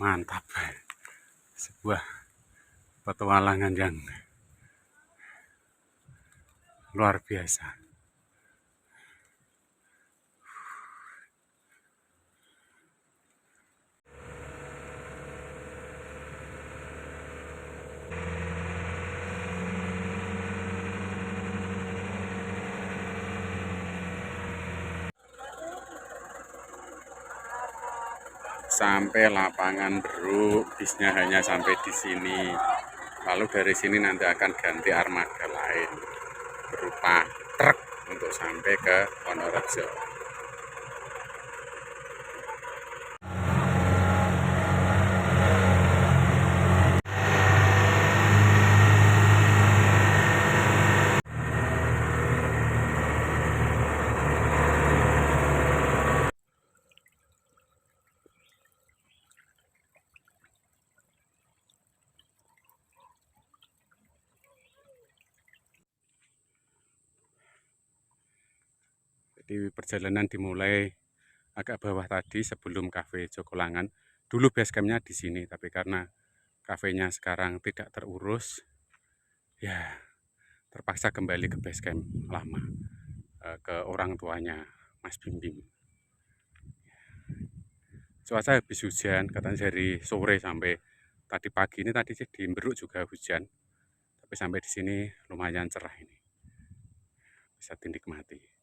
Mantap, sebuah petualangan yang luar biasa. Sampai lapangan Beruk, bisnya hanya sampai di sini. Lalu dari sini nanti akan ganti armada lain berupa truk untuk sampai ke Wonorejo. Jadi perjalanan dimulai agak bawah tadi sebelum kafe Jogolangan. Dulu basecampnya di sini, tapi karena kafenya sekarang tidak terurus, ya terpaksa kembali ke basecamp lama, ke orang tuanya Mas Bimbing. Cuaca habis hujan, katanya dari sore sampai tadi pagi ini, tadi sih di Beruk juga hujan, tapi sampai di sini lumayan cerah ini, bisa dinikmati.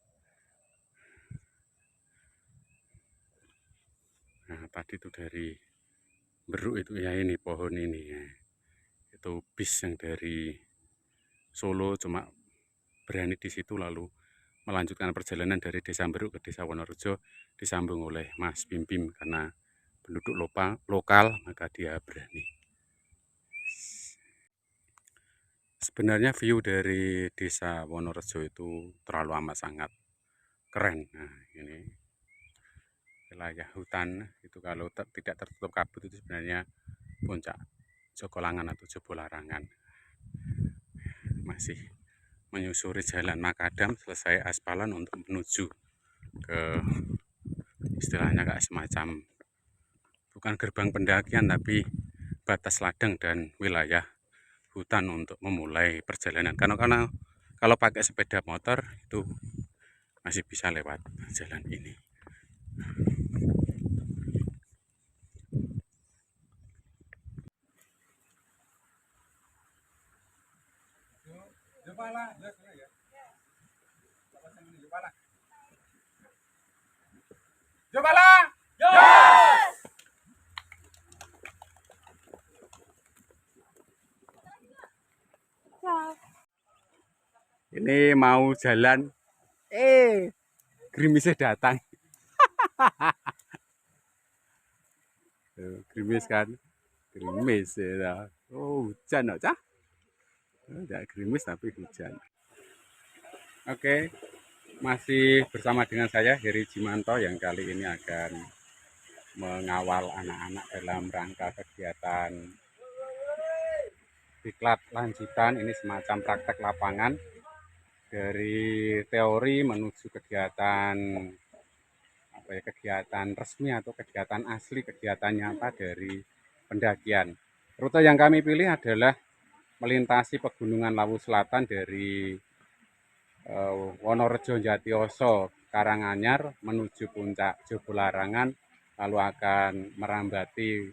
Nah tadi itu dari Beruk itu ya, ini pohon ini ya, itu bis yang dari Solo cuma berani di situ, lalu melanjutkan perjalanan dari desa Beruk ke desa Wonorejo disambung oleh Mas Bimbim karena penduduk lokal maka dia berani. Sebenarnya view dari desa Wonorejo itu terlalu amat sangat keren. Nah ini wilayah hutan itu kalau tidak tertutup kabut itu sebenarnya puncak Jogolangan atau Jebolarangan. Masih menyusuri jalan makadam, selesai aspalan untuk menuju ke istilahnya kayak semacam bukan gerbang pendakian tapi batas ladang dan wilayah hutan untuk memulai perjalanan. Karena kalau pakai sepeda motor itu masih bisa lewat jalan ini. Ini mau jalan, gerimisnya datang. Gerimis kan, gerimis ya. Oh hujan cah, tidak gerimis tapi hujan. Oke, masih bersama dengan saya Heri Jimanto yang kali ini akan mengawal anak-anak dalam rangka kegiatan diklat lanjutan. Ini semacam praktek lapangan dari teori menuju kegiatan kegiatan resmi atau kegiatan asli, kegiatan nyata dari pendakian. Rute yang kami pilih adalah melintasi pegunungan Lawu Selatan dari Wonorejo, Jatiyoso, Karanganyar menuju puncak Jebolarangan, lalu akan merambati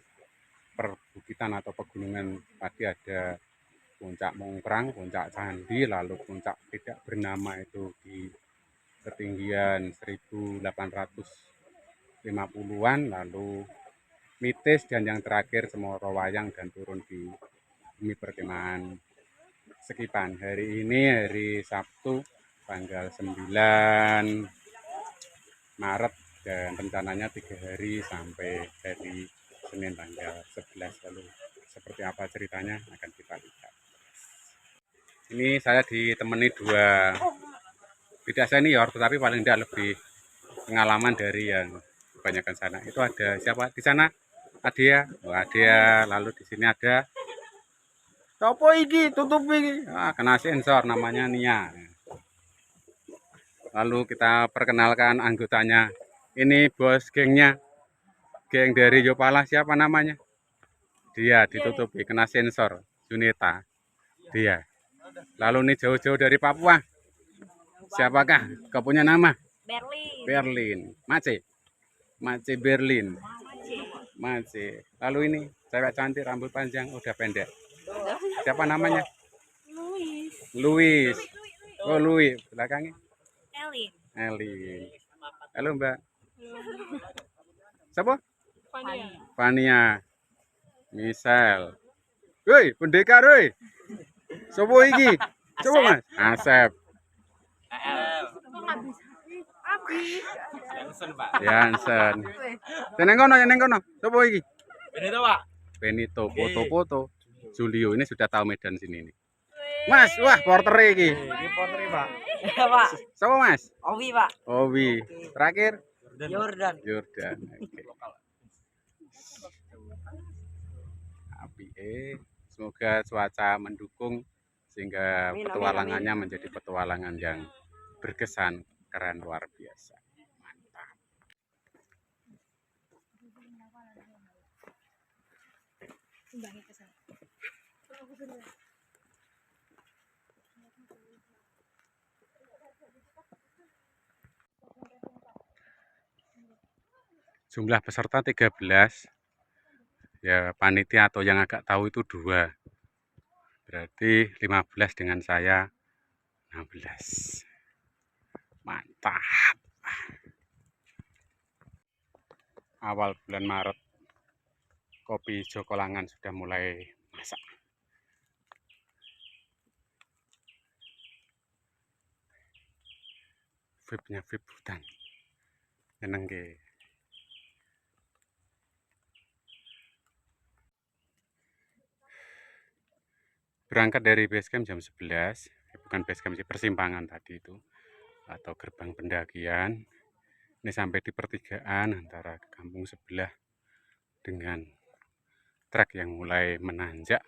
perbukitan atau pegunungan. Tadi ada puncak Mongkrang, puncak Candi, lalu puncak tidak bernama itu di ketinggian 1850-an, lalu Mitis, dan yang terakhir Cemoro Wayang dan turun di bumi perkemahan Sekipan. Hari ini hari Sabtu tanggal 9 Maret dan rencananya 3 hari sampai hari Senin tanggal 11. Lalu seperti apa ceritanya akan kita lihat. Ini saya ditemani dua, tidak senior tetapi paling tidak lebih pengalaman dari yang kebanyakan sana. Itu ada siapa di sana? Adia, oh Adia. Lalu di sini ada Sopo iki tutup iki. Kena sensor, namanya Nia. Lalu kita perkenalkan anggotanya. Ini bos gengnya, geng dari Yopala, siapa namanya? dia ditutupi, kena sensor Juneta dia. Lalu nih jauh-jauh dari Papua, siapakah kau punya nama? Berlin. Berlin, Mace Berlin, Mace. Lalu ini cewek cantik rambut panjang udah pendek, siapa namanya? Louis. Oh Louis, belakangnya Elin. Halo Mbak, siapa? Fania. Misal. Woi, pendekar woi. Sopo iki? Coba Mas. Asep. Jansen. Teneng kono. Sopo iki? Benito, Pak. Benito, foto-foto. Julio ini sudah tahu medan sini nih. Mas, wah porter iki. Ini porter, Pak. Ya, Pak. Siapa Mas? Owi, Pak. Owi. Terakhir Jordan. Jordan. Oke. Api semoga cuaca mendukung sehingga petualangannya menjadi petualangan yang berkesan, keren, luar biasa. Mantap. Jumlah peserta 13. Ya panitia atau yang agak tahu itu 2. Berarti 15 dengan saya 16. Mantap. Awal bulan Maret kopi Jokolangan sudah mulai masak. Vibnya vib hutan. Seneng ke. Berangkat dari basecamp jam 11, bukan basecamp sih, persimpangan tadi itu atau gerbang pendakian. Ini sampai di pertigaan antara kampung sebelah dengan trek yang mulai menanjak.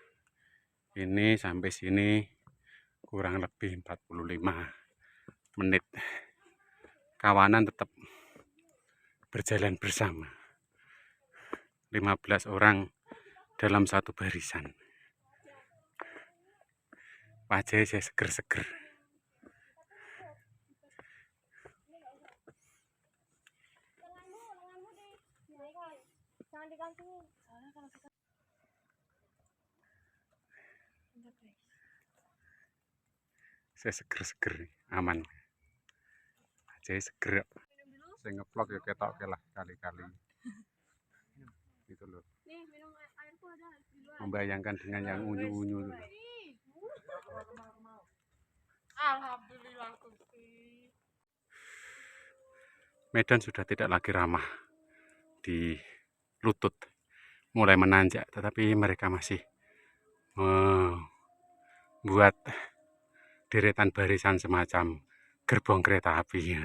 Ini sampai sini kurang lebih 45 menit. Kawanan tetap berjalan bersama. 15 orang dalam satu barisan. Wajahnya saya seger-seger. Saya seger-seger nih, aman. Wajahnya seger. Saya ngeplok ya ketok lah kali-kali. Gitu loh. Membayangkan dengan yang unyu-unyu. Alhamdulillah. Medan sudah tidak lagi ramah di lutut, mulai menanjak, tetapi mereka masih membuat deretan barisan semacam gerbong kereta api.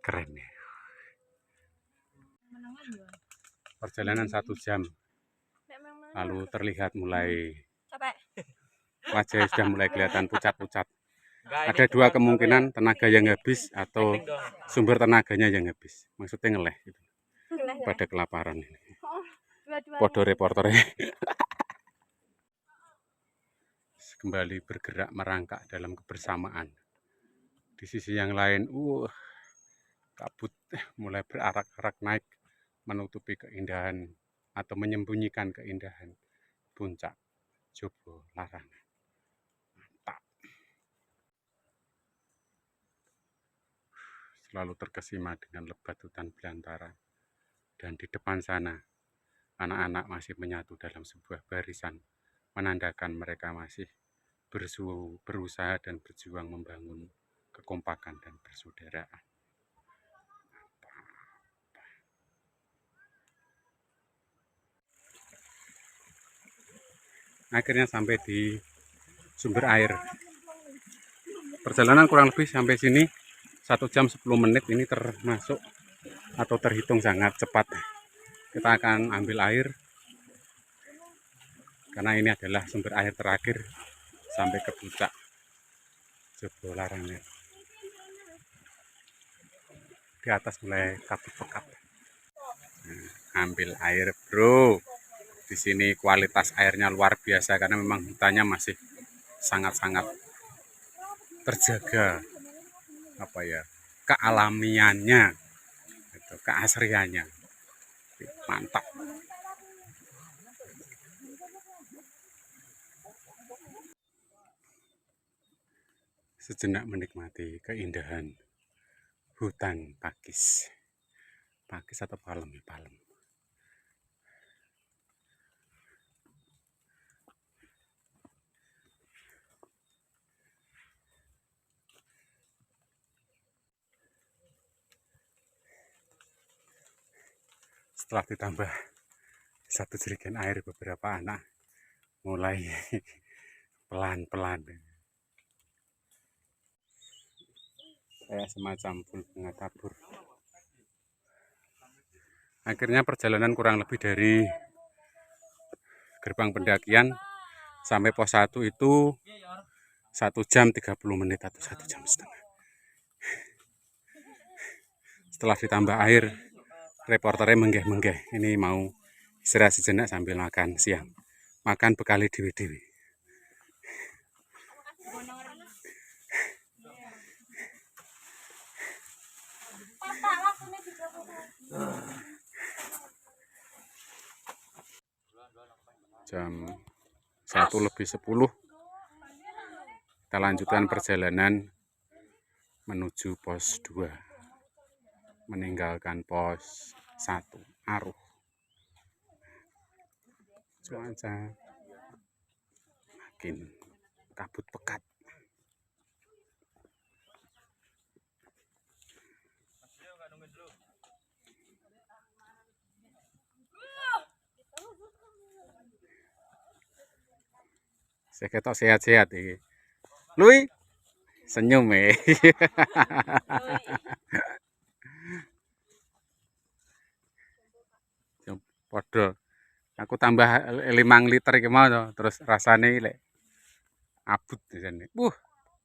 Keren ya. Perjalanan 1 jam, lalu terlihat mulai wajah sudah mulai kelihatan pucat-pucat. Ada 2 kemungkinan, tenaga yang habis atau sumber tenaganya yang habis. Maksudnya ngeleh gitu. Pada kelaparan ini. Podo reporternya. Kembali bergerak merangkak dalam kebersamaan. Di sisi yang lain, kabut mulai berarak-arak naik menutupi keindahan atau menyembunyikan keindahan puncak Jobo Larangan. Selalu terkesima dengan lebat hutan belantara, dan di depan sana anak-anak masih menyatu dalam sebuah barisan, menandakan mereka masih berusaha dan berjuang membangun kekompakan dan persaudaraan. Akhirnya sampai di sumber air. Perjalanan kurang lebih sampai sini 1 jam 10 menit, ini termasuk atau terhitung sangat cepat. Kita akan ambil air karena ini adalah sumber air terakhir sampai ke puncak Jobo Larangan. Di atas mulai kabut pekat. Nah, ambil air bro. Di sini kualitas airnya luar biasa karena memang hutannya masih sangat-sangat terjaga, apa ya, kealamiannya, gitu, keasriannya. Mantap. Sejenak menikmati keindahan hutan Pakis. Pakis atau Palem ya, Palem. Setelah ditambah satu jerigen air, beberapa anak mulai pelan-pelan. Kayak semacam bunga tabur. Akhirnya perjalanan kurang lebih dari gerbang pendakian sampai pos 1 itu 1 jam 30 menit atau 1 jam setengah. Setelah ditambah air, reporternya menggeh-menggeh. Ini mau istirahat sejenak sambil makan siang. Makan bekali dewe-dewe. Jam 1:10 kita lanjutkan perjalanan menuju pos 2, meninggalkan pos 1 Aruh. Cuaca makin kabut pekat. Saya ketok sehat-sehat iki. Lui senyum Podo. Aku tambah 5 liter iki mau to, terus rasane lek abut di sini.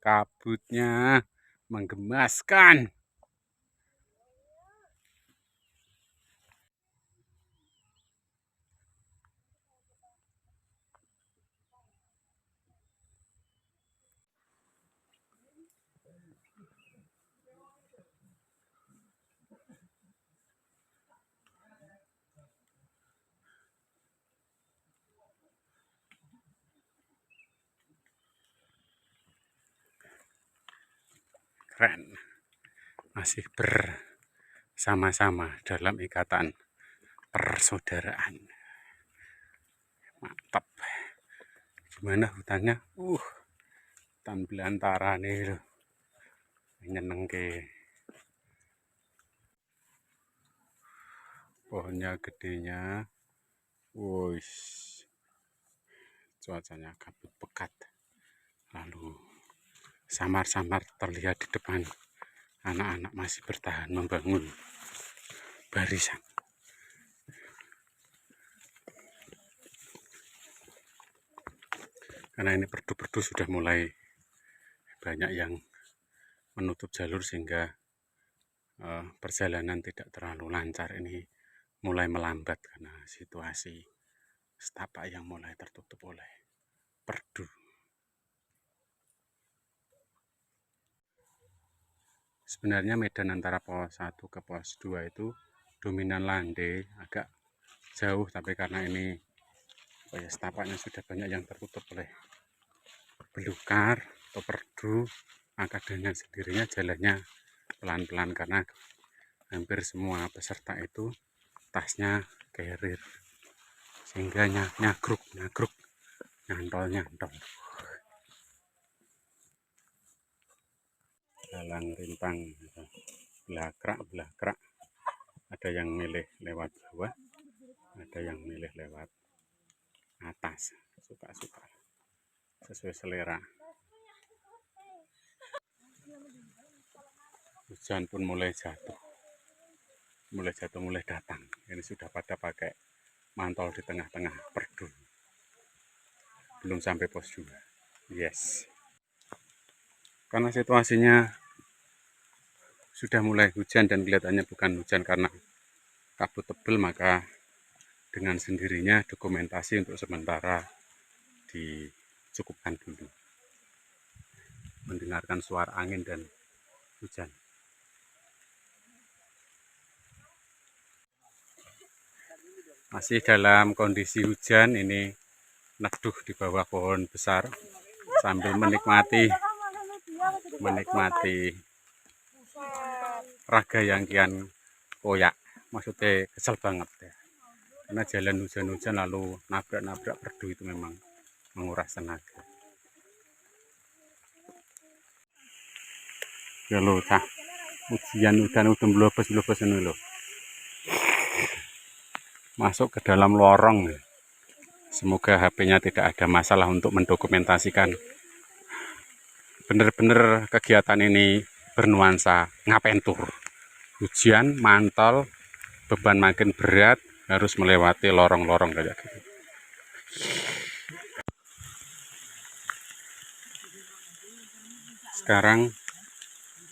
Kabutnya menggemaskan. Keren. Masih bersama-sama dalam ikatan persaudaraan. Mantap. Gimana hutannya? Hutan belantara nih loh. Nyenengke. Pohonnya gedenya. Wush. Cuacanya kabut pekat. Lalu samar-samar terlihat di depan anak-anak masih bertahan membangun barisan. Karena ini perdu-perdu sudah mulai banyak yang menutup jalur sehingga perjalanan tidak terlalu lancar. Ini mulai melambat karena situasi setapak yang mulai tertutup oleh perdu. Sebenarnya medan antara pos 1 ke pos 2 itu dominan landai, agak jauh, tapi karena ini setapaknya sudah banyak yang tertutup oleh belukar atau perdu, maka dengan sendirinya jalannya pelan-pelan karena hampir semua peserta itu tasnya carrier, sehingga nyagruk, nyantol. Jalan rintang, belakrak. Ada yang milih lewat bawah, ada yang milih lewat atas, suka-suka sesuai selera. Hujan pun mulai datang. Ini sudah pada pakai mantol di tengah-tengah perdu. Belum sampai pos 2. Yes. Karena situasinya sudah mulai hujan dan kelihatannya bukan hujan karena kabut tebal, maka dengan sendirinya dokumentasi untuk sementara dicukupkan dulu. Mendengarkan suara angin dan hujan. Masih dalam kondisi hujan, ini neduh di bawah pohon besar sambil menikmati raga yang kian koyak. Maksudnya kesel banget ya. Karena jalan hujan-hujan lalu nabrak-nabrak perdu itu memang menguras tenaga. Ya lo cah, ujian udah blobos ini lo. Masuk ke dalam lorong. Semoga HP-nya tidak ada masalah untuk mendokumentasikan. Bener-bener kegiatan ini bernuansa ngapentur. Hujan, mantel, beban makin berat, harus melewati lorong-lorong kayak gitu. Sekarang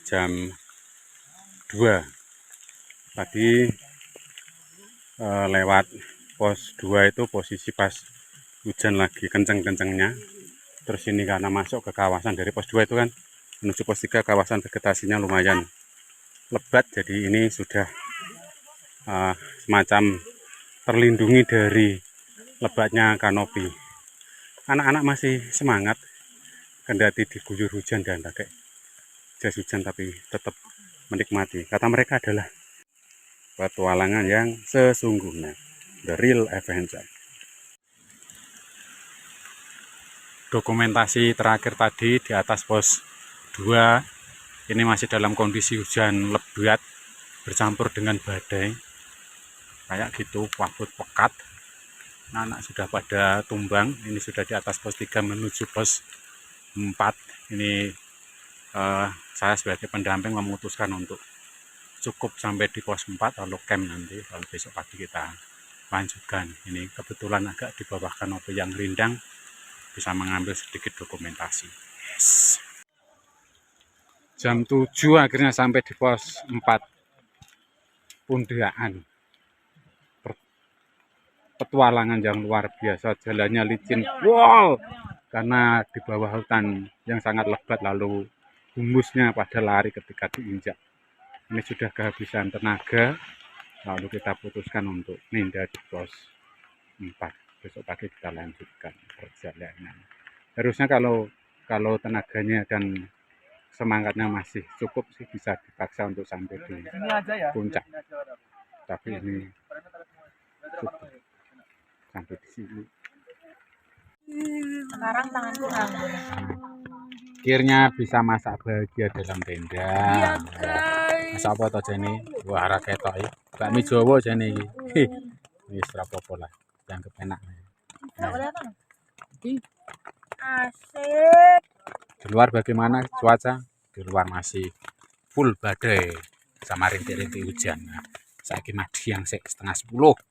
jam 2. Tadi lewat pos 2 itu posisi pas hujan lagi kenceng-kencengnya. Terus ini karena masuk ke kawasan dari pos 2 itu kan menuju pos 3, kawasan vegetasinya lumayan lebat, jadi ini sudah semacam terlindungi dari lebatnya kanopi. Anak-anak masih semangat kendati diguyur hujan dan pakai jas hujan, tapi tetap menikmati. Kata mereka adalah petualangan yang sesungguhnya, the real adventure. Dokumentasi terakhir tadi di atas pos 2 ini masih dalam kondisi hujan lebat bercampur dengan badai kayak gitu, wabut pekat. Anak sudah pada tumbang. Ini sudah di atas pos 3 menuju pos 4. Ini saya sebagai pendamping memutuskan untuk cukup sampai di pos 4 lalu camp nanti, lalu besok pagi kita lanjutkan. Ini kebetulan agak di bawah kanopi yang rindang, bisa mengambil sedikit dokumentasi. Yes. Jam 7 akhirnya sampai di pos 4 Pundaan. Petualangan yang luar biasa, jalannya licin, wow, karena di bawah hutan yang sangat lebat, lalu humusnya pada lari ketika diinjak. Ini sudah kehabisan tenaga, lalu kita putuskan untuk pindah di pos 4. Besok pagi kita lanjutkan perjalanan. Harusnya kalau tenaganya dan semangatnya masih cukup sih, bisa dipaksa untuk sampai di puncak. Tapi ini cukup sampai di sini. Sekarang tanganku nganggur. Akhirnya bisa masak bahagia dalam tenda. Iya guys. Masak apa toh jene? Wah, arah ketok iki. Bakmi Jawa jene iki. Wis ora apa-apa lah, yang kepenak. Asik. Di luar bagaimana cuaca? Di luar masih full badai sama rintik-rintik hujan. Nah, saiki madi yang 9:30.